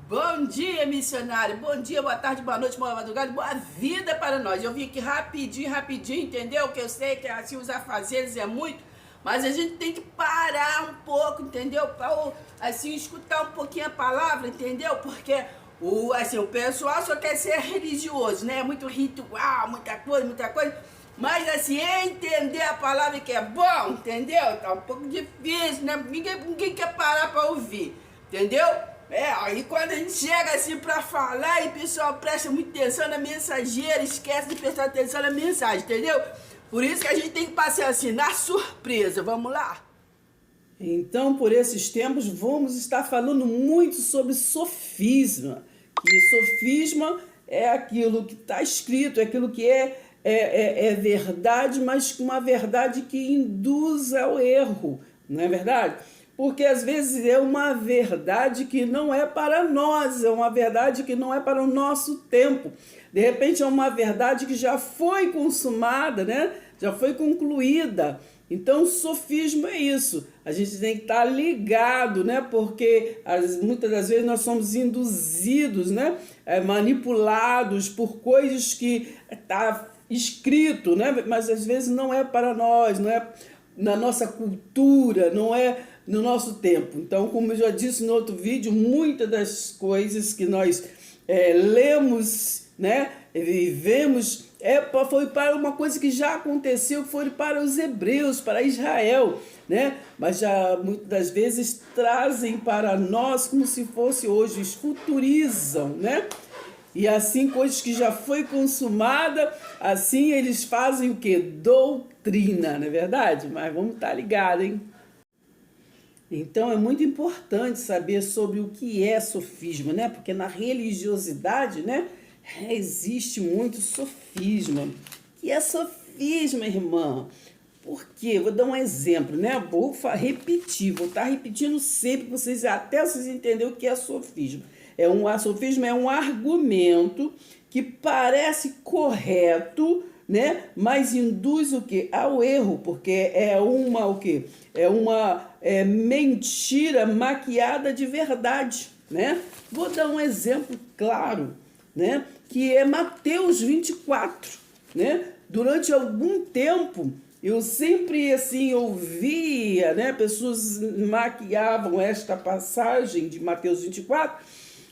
Bom dia, missionário. Bom dia, boa tarde, boa noite, boa madrugada, boa vida para nós. Eu vim aqui rapidinho, entendeu? Que eu sei que assim os afazeres é muito, mas a gente tem que parar um pouco, entendeu? Para assim escutar um pouquinho a palavra, entendeu? Porque o pessoal só quer ser religioso, né? Muito ritual, muita coisa. Mas assim, entender a palavra que é bom, entendeu? Tá um pouco difícil, né? Ninguém quer parar para ouvir, entendeu? Aí quando a gente chega assim pra falar e o pessoal presta muita atenção na mensageira, esquece de prestar atenção na mensagem, entendeu? Por isso que a gente tem que passar assim, na surpresa, vamos lá? Então, por esses tempos, vamos estar falando muito sobre sofisma. E sofisma é aquilo que está escrito, é aquilo que é verdade, mas uma verdade que induz ao erro, não é verdade? Porque às vezes é uma verdade que não é para nós, é uma verdade que não é para o nosso tempo. De repente é uma verdade que já foi consumada, né? Já foi concluída. Então, o sofismo é isso. A gente tem que estar ligado, né? Porque muitas das vezes nós somos induzidos, né? Manipulados por coisas que está escrito, né? Mas às vezes não é para nós, não é na nossa cultura, não é no nosso tempo. Então, como eu já disse no outro vídeo, muitas das coisas que nós lemos, né, vivemos, foi para uma coisa que já aconteceu, que foi para os hebreus, para Israel, né? Mas já muitas das vezes trazem para nós como se fosse hoje, futurizam, né? E assim, coisas que já foi consumada, assim eles fazem o quê? Doutrina, não é verdade? Mas vamos estar ligados, hein? Então é muito importante saber sobre o que é sofisma, né? Porque na religiosidade, né, existe muito sofisma. O que é sofisma, irmã? Por quê? Vou dar um exemplo, né? Vou estar repetindo sempre para vocês, até vocês entenderem o que é sofisma. Sofisma é um argumento que parece correto, né? Mas induz o quê? Ao erro, porque o quê? É uma mentira maquiada de verdade, né? Vou dar um exemplo claro, né? Que é Mateus 24, né? Durante algum tempo eu sempre assim ouvia, né? Pessoas maquiavam esta passagem de Mateus 24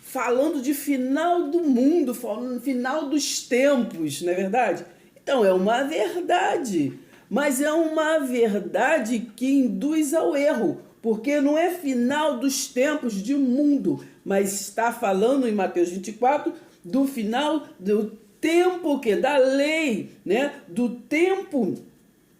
falando de final do mundo, falando final dos tempos, não é verdade? Então é uma verdade, mas é uma verdade que induz ao erro, porque não é final dos tempos de mundo, mas está falando em Mateus 24 do final do tempo da lei, né? Do tempo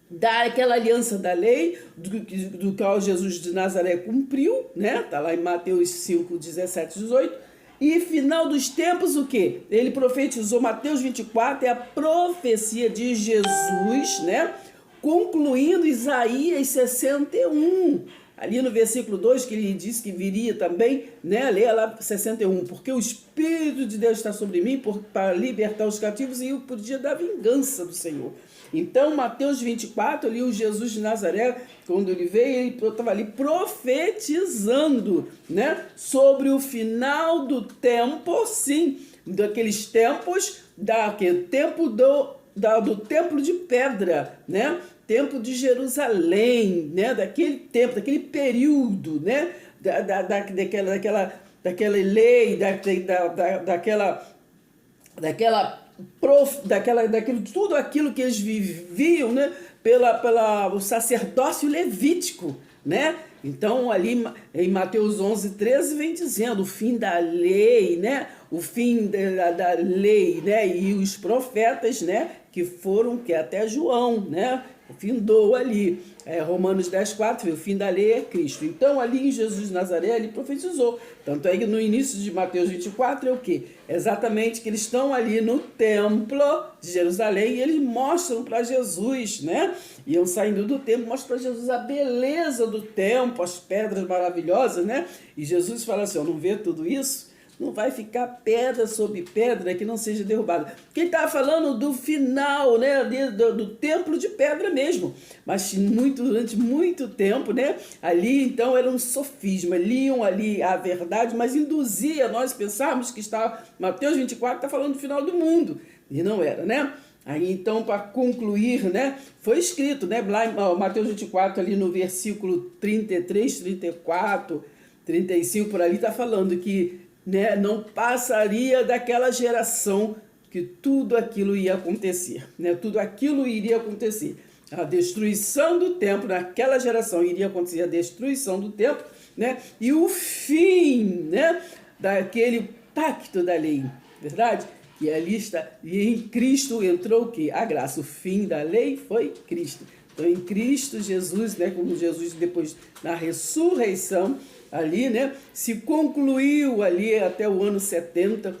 daquela aliança da lei, do qual Jesus de Nazaré cumpriu, né? Está lá em Mateus 5, 17, 18. E final dos tempos, o quê? Ele profetizou, Mateus 24, é a profecia de Jesus, né? Concluindo Isaías 61. Ali no versículo 2, que ele disse que viria também, né? Leia lá 61. Porque o Espírito de Deus está sobre mim para libertar os cativos e o dia da vingança do Senhor. Então, Mateus 24, ali o Jesus de Nazaré, quando ele veio, ele estava ali profetizando, né, sobre o final do tempo, sim, daqueles tempos, tempo do templo de pedra, né, templo de Jerusalém, né, daquele tempo, daquele período, né, daquela lei, tudo aquilo que eles viviam, né, pelo sacerdócio levítico, né? Então ali em Mateus 11, 13 vem dizendo o fim da lei, né? O fim da lei, né? E os profetas, né? Que até João, né? Findou ali, Romanos 10, 4, o fim da lei é Cristo. Então ali em Jesus de Nazaré ele profetizou, tanto é que no início de Mateus 24 é o quê? Exatamente que eles estão ali no templo de Jerusalém e eles mostram para Jesus, né? Iam saindo do templo, mostram para Jesus a beleza do templo, as pedras maravilhosas, né? E Jesus fala assim, não vê tudo isso? não vai ficar pedra sobre pedra que não seja derrubada. Quem estava falando do final, né, do templo de pedra mesmo, mas durante muito tempo, né, ali então era um sofisma, liam ali a verdade, mas induzia nós pensarmos que está, Mateus 24 está falando do final do mundo, e não era, né? Aí então, para concluir, né, foi escrito, né, lá em Mateus 24, ali no versículo 33, 34, 35, por ali está falando que, né, não passaria daquela geração que tudo aquilo ia acontecer, né, tudo aquilo iria acontecer. A destruição do templo, naquela geração iria acontecer a destruição do templo, né, e o fim, né, daquele pacto da lei, verdade? E ali está, e em Cristo entrou o quê? A graça. O fim da lei foi Cristo. Então, em Cristo Jesus, né, como Jesus depois na ressurreição, ali, né, se concluiu ali até o ano 70,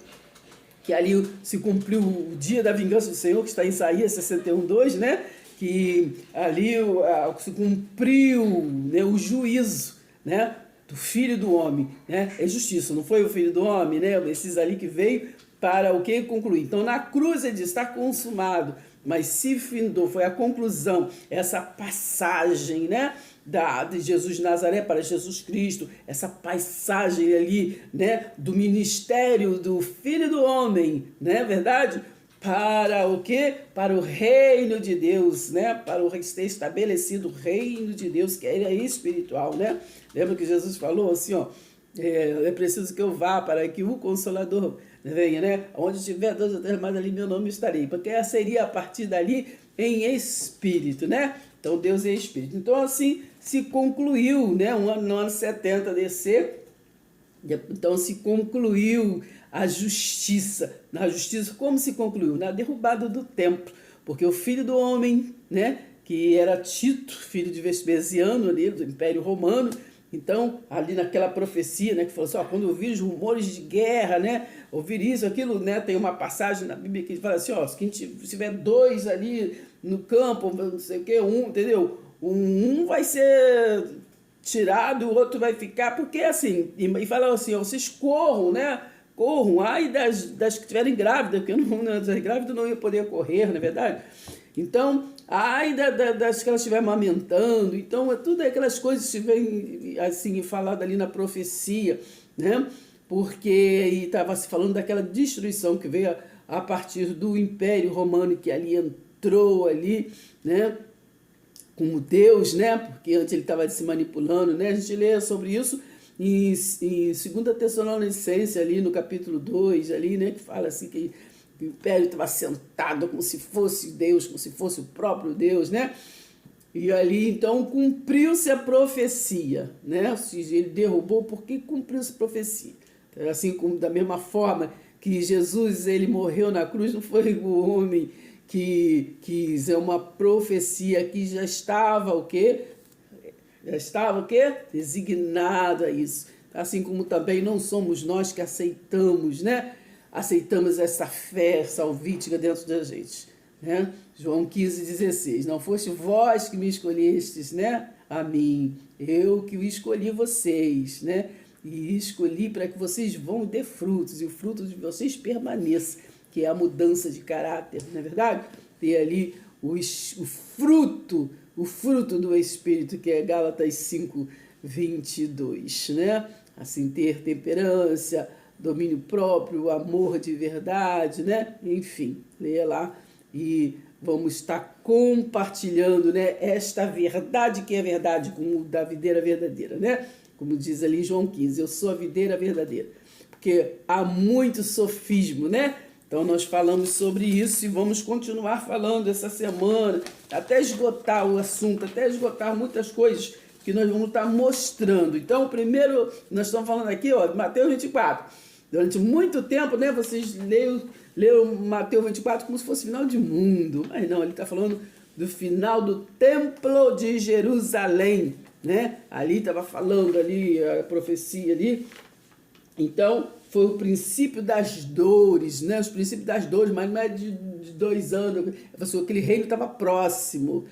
que ali se cumpriu o dia da vingança do Senhor, que está em Isaías 61:2, né, que ali se cumpriu, né, o juízo, né, do Filho do Homem, né, é justiça, não foi o Filho do Homem, né, esses ali que veio para o que concluir. Então, na cruz ele diz, está consumado, mas se findou, foi a conclusão, essa passagem, né, de Jesus de Nazaré para Jesus Cristo, essa passagem ali, né, do ministério do Filho do Homem, né, verdade? Para o quê? Para o reino de Deus, né? Para o ser estabelecido o reino de Deus, que é espiritual, né? Lembra que Jesus falou assim, ó, é preciso que eu vá para que o Consolador venha, né? Onde tiver 2 ou 3 mais ali, meu nome estarei. Porque seria a partir dali em espírito, né? Então, Deus é espírito. Então, assim, se concluiu, né? No ano 70 DC, então se concluiu a justiça. Na justiça, como se concluiu? Na derrubada do templo. Porque o Filho do Homem, né? Que era Tito, filho de Vespasiano, ali, do Império Romano. Então, ali naquela profecia, né, que falou assim, ó, quando ouvir os rumores de guerra, né, ouvir isso, aquilo, né, tem uma passagem na Bíblia que fala assim, ó, se tiver 2 ali no campo, não sei o que, entendeu? Um vai ser tirado, o outro vai ficar, porque assim, e fala assim, ó, vocês corram, né, corram, ai das que estiverem grávidas, porque as grávidas não iam poder correr, não é verdade? Então, ai das que elas estiverem amamentando, então é tudo aquelas coisas que vem assim falado ali na profecia, né? Porque estava se falando daquela destruição que veio a partir do Império Romano, que ali entrou ali, né? Como Deus, né? Porque antes ele estava se manipulando, né? A gente lê sobre isso em 2 Tessalonicenses ali no capítulo 2 ali, né? Que fala assim que o império estava sentado como se fosse Deus, como se fosse o próprio Deus, né? E ali, então, cumpriu-se a profecia, né? Ele derrubou porque cumpriu-se a profecia. Assim como da mesma forma que Jesus, ele morreu na cruz, não foi o homem que quis, é uma profecia que já estava o quê? Já estava o quê? Designado a isso. Assim como também não somos nós que aceitamos, né? Aceitamos essa fé salvítica dentro da gente, né? João 15:16, não foste vós que me escolhestes, né? A mim, eu que escolhi vocês, né? E escolhi para que vocês vão ter frutos, e o fruto de vocês permaneça, que é a mudança de caráter, não é verdade? Ter ali o fruto do Espírito, que é Gálatas 5:22, né? Assim, ter temperança, domínio próprio, amor de verdade, né? Enfim, leia lá e vamos estar compartilhando, né, esta verdade que é verdade, como da videira verdadeira, né? Como diz ali em João 15, eu sou a videira verdadeira. Porque há muito sofismo, né? Então nós falamos sobre isso e vamos continuar falando essa semana, até esgotar o assunto, até esgotar muitas coisas que nós vamos estar mostrando. Então, primeiro, nós estamos falando aqui, ó, Mateus 24. Durante muito tempo, né, vocês leram Mateus 24 como se fosse final de mundo. Mas não, ele está falando do final do Templo de Jerusalém, né? Ali estava falando ali a profecia ali. Então, foi o princípio das dores, né? Os princípios das dores, mas não é de 2 anos. Aquele reino estava próximo,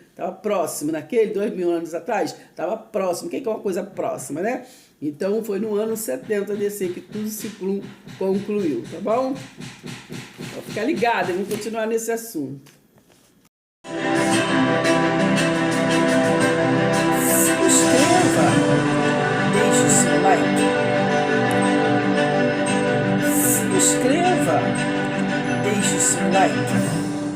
naquele 2000 anos atrás, estava próximo. O que é uma coisa próxima, né? Então foi no ano 70 desse que tudo se concluiu, tá bom? Vou ficar ligado, vamos continuar nesse assunto. Se inscreva, deixe o seu like. Se inscreva, deixe o seu like.